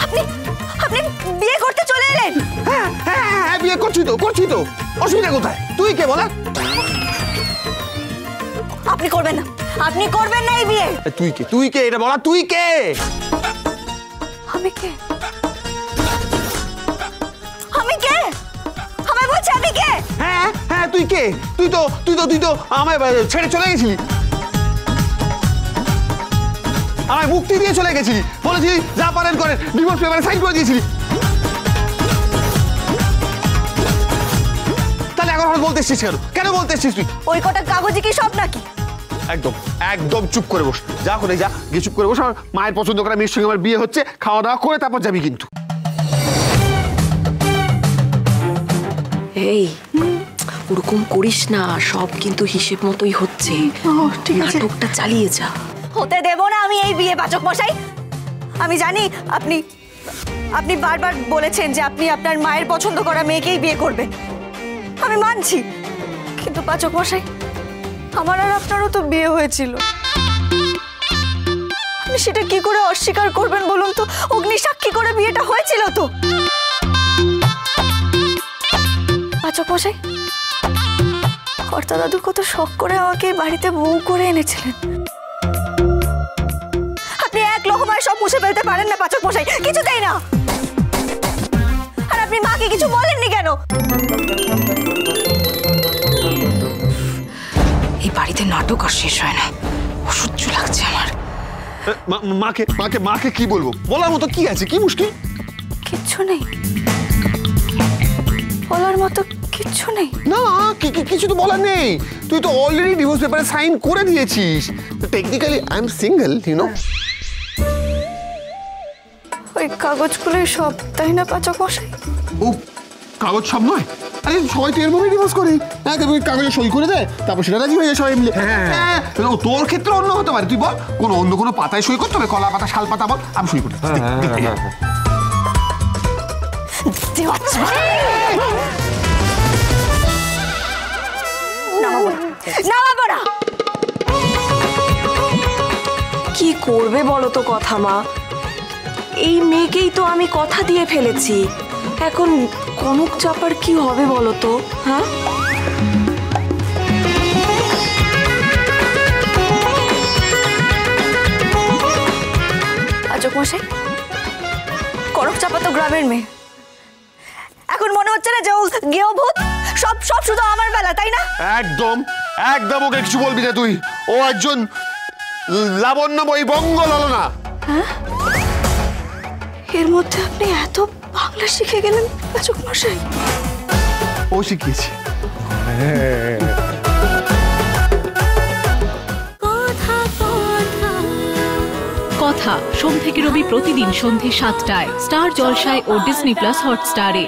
আপনি আপনি বিয়ে করতে চলে এলেন? হ্যাঁ হ্যাঁ হ্যাঁ বিয়ে করছি তো অসুবিধা কোথায়? তুই কে বলা? আপনি করবেন না এই বিয়ে। তুই কে এটা বলা? তুই কে? আমি কে? আমায় বলছে আমি কে? হ্যাঁ হ্যাঁ তুই কে? তুই তো আমায় ছেড়ে চলে গেছিলি, আমায় মুক্তি দিয়ে চলে গেছিলি, বলেছিলি যা পারেন করেন, ডিভোর্স পেপারে সাইন করে দিয়েছিলি। তাহলে এখন বলতে এসছিস কেন বলতে এসছিস তুই? ওই কটা কাগজে কি সব নাকি? একদম চুপ করে বস, যা করে যা গিয়ে চুপ করে বস। আমার মায়ের পছন্দ করা মেয়ের সঙ্গে আমার বিয়ে হচ্ছে, খাওয়া দাওয়া করে তারপর যাবি কিন্তু। এই ওরকম করিস না, সব কিন্তু হিসেব মতোই হচ্ছে। নাটকটা চালিয়ে যা। হতে দেব না আমি এই বিয়ে, পাচক মশাই। আমি জানি আপনি বারবার বলেছেন যে আপনি আপনার মায়ের পছন্দ করা মেয়েকেই বিয়ে করবেন, আমি মানছি, কিন্তু পাচক মশাই আমার আর আপনারও তো বিয়ে হয়েছিল। আপনি সেটা কি করে অস্বীকার করবেন বলুন তো? অগ্নি সাক্ষী করে বিয়েটা হয়েছিল তো। পাচক মশাই, কর্তা দাদু কত শখ করে আমাকে বাড়িতে বউ করে এনেছিলেন। আপনি এক লোকমায় সব মুছে ফেলতে পারেন না পাচক মশাই, কিছুতেই না। আর আপনি মাকে কিছু বলেননি কেন? এই বাড়িতে নাটক আর শেষ হয় না, অসহ্য লাগছে আমার। মাকে কি বলবো? বলার মতো কি আছে? কি মুশকিল? কিচ্ছু নেই, বলার মতো কিচ্ছু নেই। না কিছু তো বলার নেই, তুই তো অলরেডি ডিভোর্স পেপারে সাইন করে দিয়েছিস। Technically I am single, you know. ওই কাগজগুলোই সব, তাই না পাচক মশাই? ও কাগজ সব নয়, আরে সবাই তো এরকমই ডিভোর্স করে, কাগজে সই করে দেয়, তারপর সেটা রাজি হয়ে যায় সবাই মিলে। হ্যাঁ তোর ক্ষেত্রে অন্য হতে পারে, তুই বল অন্য কোনো পাতায় সই করতে হবে? কলা পাতা, শাল পাতা বল, আমি সই করি। কি করবে বলো তো কথা মা? এই মেয়েকেই তো আমি কথা দিয়ে ফেলেছি, এখন কনক চাপার কি হবে বলো তো? হ্যাঁ পাচক মশাই, কনক চাপা তো গ্রামের মেয়ে। এখন মনে হচ্ছে না যে ও গেয়ভূত, সব শুধু আমার বেলা, তাই না? একদম ওকে কিছু বলবি না তুই। ও একজন লাবণ্যময়ী বঙ্গ ললনা। এর মধ্যে আপনি এত বাংলা শিখে গেলেন পাচক মশাই? ও শিখিয়েছে। কথা সোম থেকে রবি প্রতিদিন সন্ধ্যে ৭টায় স্টার জলসায় ও ডিজনি প্লাস হটস্টারে।